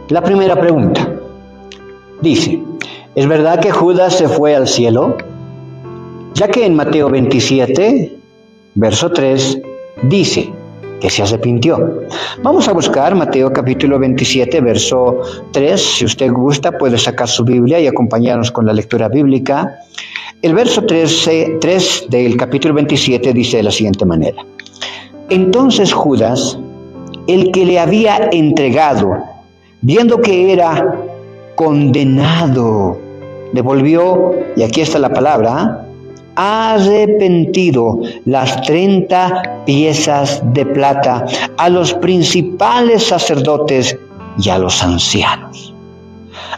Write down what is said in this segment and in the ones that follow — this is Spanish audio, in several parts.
La primera pregunta dice, ¿es verdad que Judas se fue al cielo? Ya que en Mateo 27, verso 3, dice que se arrepintió. Vamos a buscar Mateo capítulo 27, verso 3. Si usted gusta, puede sacar su Biblia y acompañarnos con la lectura bíblica. El verso 3 del capítulo 27 dice de la siguiente manera. Entonces Judas, el que le había entregado, viendo que era condenado, devolvió, y aquí está la palabra, arrepentido las 30 piezas de plata a los principales sacerdotes y a los ancianos.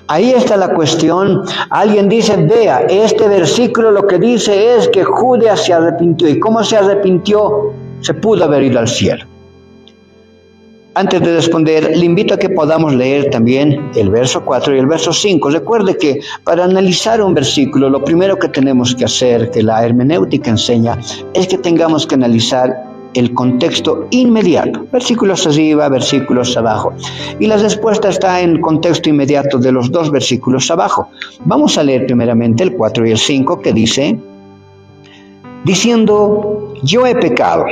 Ahí está la cuestión. Alguien dice, vea, este versículo lo que dice es que Judas se arrepintió. ¿Y cómo se arrepintió? Se pudo haber ido al cielo. Antes de responder, le invito a que podamos leer también el verso 4 y el verso 5. Recuerde que para analizar un versículo, lo primero que tenemos que hacer, que la hermenéutica enseña, es que tengamos que analizar el contexto inmediato. Versículos arriba, versículos abajo. Y la respuesta está en el contexto inmediato de los dos versículos abajo. Vamos a leer primeramente el 4 y el 5 que dice, diciendo, yo he pecado,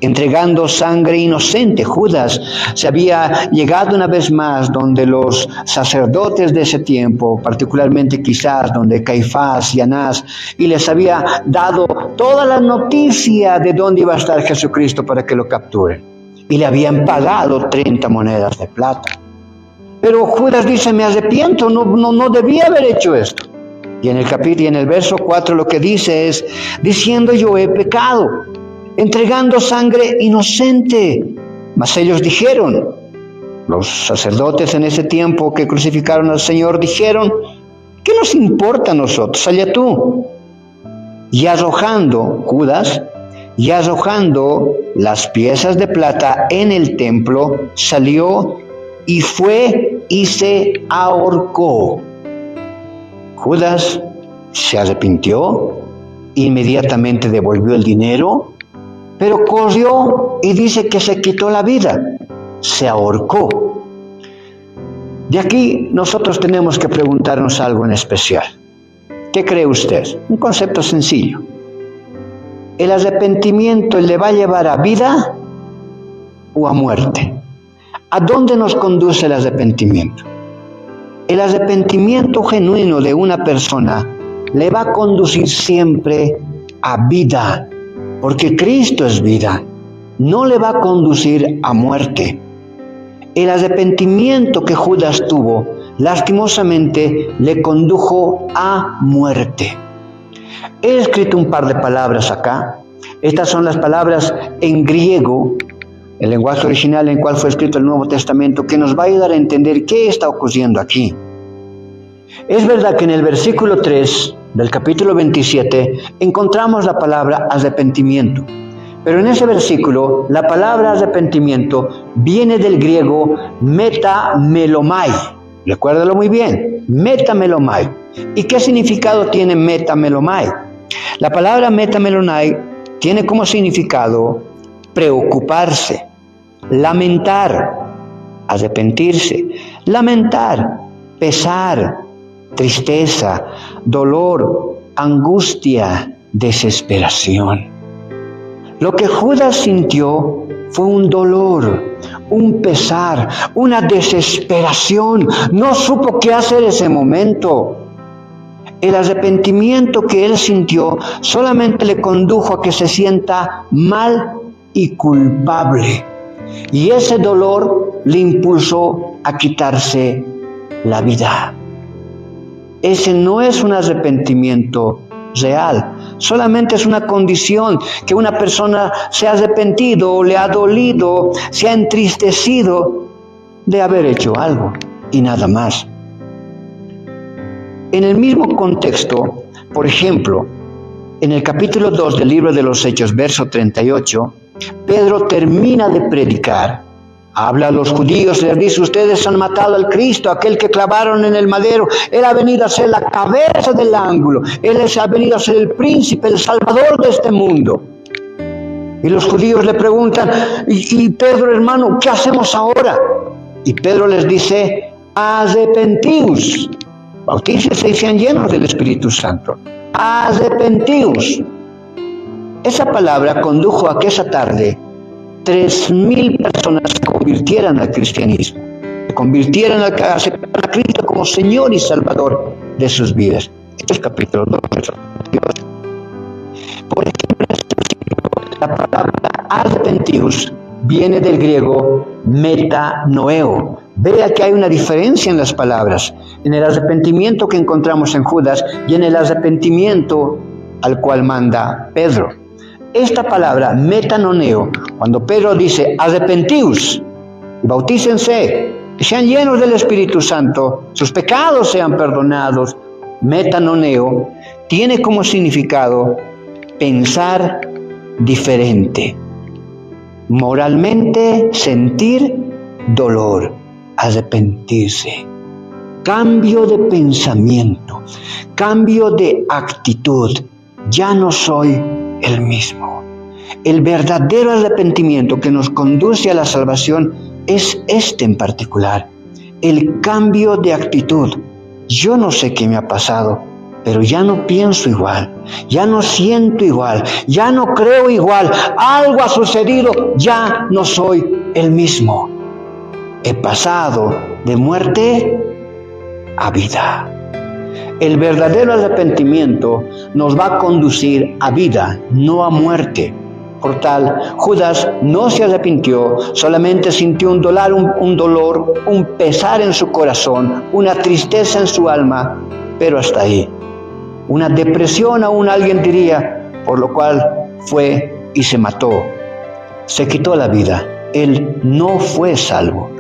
entregando sangre inocente. Judas se había llegado una vez más donde los sacerdotes de ese tiempo, particularmente quizás donde Caifás y Anás, y les había dado toda la noticia de dónde iba a estar Jesucristo para que lo capturen. Y le habían pagado 30 monedas de plata. Pero Judas dice, me arrepiento, no debía haber hecho esto. Y en el verso 4 lo que dice es, diciendo yo he pecado, entregando sangre inocente. Mas ellos dijeron, los sacerdotes en ese tiempo que crucificaron al Señor dijeron, ¿qué nos importa a nosotros? Allá tú. Y arrojando, Judas, y arrojando las piezas de plata en el templo, salió y fue y se ahorcó. Judas se arrepintió, inmediatamente devolvió el dinero, pero corrió y dice que se quitó la vida, se ahorcó. De aquí nosotros tenemos que preguntarnos algo en especial. ¿Qué cree usted? Un concepto sencillo. ¿El arrepentimiento le va a llevar a vida o a muerte? ¿A dónde nos conduce el arrepentimiento? El arrepentimiento genuino de una persona le va a conducir siempre a vida, porque Cristo es vida, no le va a conducir a muerte. El arrepentimiento que Judas tuvo, lastimosamente, le condujo a muerte. He escrito un par de palabras acá. Estas son las palabras en griego, el lenguaje original en el cual fue escrito el Nuevo Testamento, que nos va a ayudar a entender qué está ocurriendo aquí. Es verdad que en el versículo 3 del capítulo 27 encontramos la palabra arrepentimiento, pero en ese versículo la palabra arrepentimiento viene del griego metamelomai. Recuérdalo muy bien, metamelomai. ¿Y qué significado tiene metamelomai? La palabra metamelomai tiene como significado preocuparse, lamentar, arrepentirse, lamentar, pesar, tristeza, dolor, angustia, desesperación. Lo que Judas sintió fue un dolor, un pesar, una desesperación. No supo qué hacer en ese momento. El arrepentimiento que él sintió solamente le condujo a que se sienta mal y culpable. Y ese dolor le impulsó a quitarse la vida. Ese no es un arrepentimiento real, solamente es una condición que una persona se ha arrepentido, le ha dolido, se ha entristecido de haber hecho algo y nada más. En el mismo contexto, por ejemplo, en el capítulo 2 del libro de los Hechos, verso 38, Pedro termina de predicar. Habla a los judíos, les dice, ustedes han matado al Cristo, aquel que clavaron en el madero. Él ha venido a ser la cabeza del ángulo. Él ha venido a ser el príncipe, el salvador de este mundo. Y los judíos le preguntan, y Pedro, hermano, ¿qué hacemos ahora? Y Pedro les dice, arrepentíos. Bautícense y sean llenos del Espíritu Santo. Arrepentíos. Esa palabra condujo a que esa tarde 3,000 personas se convirtieran al cristianismo, se convirtieran a aceptar a Cristo como Señor y Salvador de sus vidas. Este es capítulo 2, verso 28. Por ejemplo, la palabra arrepentíos viene del griego metanoeo. Vea que hay una diferencia en las palabras, en el arrepentimiento que encontramos en Judas y en el arrepentimiento al cual manda Pedro. Esta palabra metanoneo, cuando Pedro dice arrepentíos, bautícense, sean llenos del Espíritu Santo, sus pecados sean perdonados, metanoneo, tiene como significado pensar diferente, moralmente sentir dolor, arrepentirse, cambio de pensamiento, cambio de actitud, ya no soy el mismo. El verdadero arrepentimiento que nos conduce a la salvación es este en particular, el cambio de actitud. Yo no sé qué me ha pasado, pero ya no pienso igual, ya no siento igual, ya no creo igual, algo ha sucedido, ya no soy el mismo. He pasado de muerte a vida. El verdadero arrepentimiento nos va a conducir a vida, no a muerte. Por tal, Judas no se arrepintió, solamente sintió un dolor, un pesar en su corazón, una tristeza en su alma, pero hasta ahí. Una depresión aún alguien diría, por lo cual fue y se mató. Se quitó la vida. Él no fue salvo.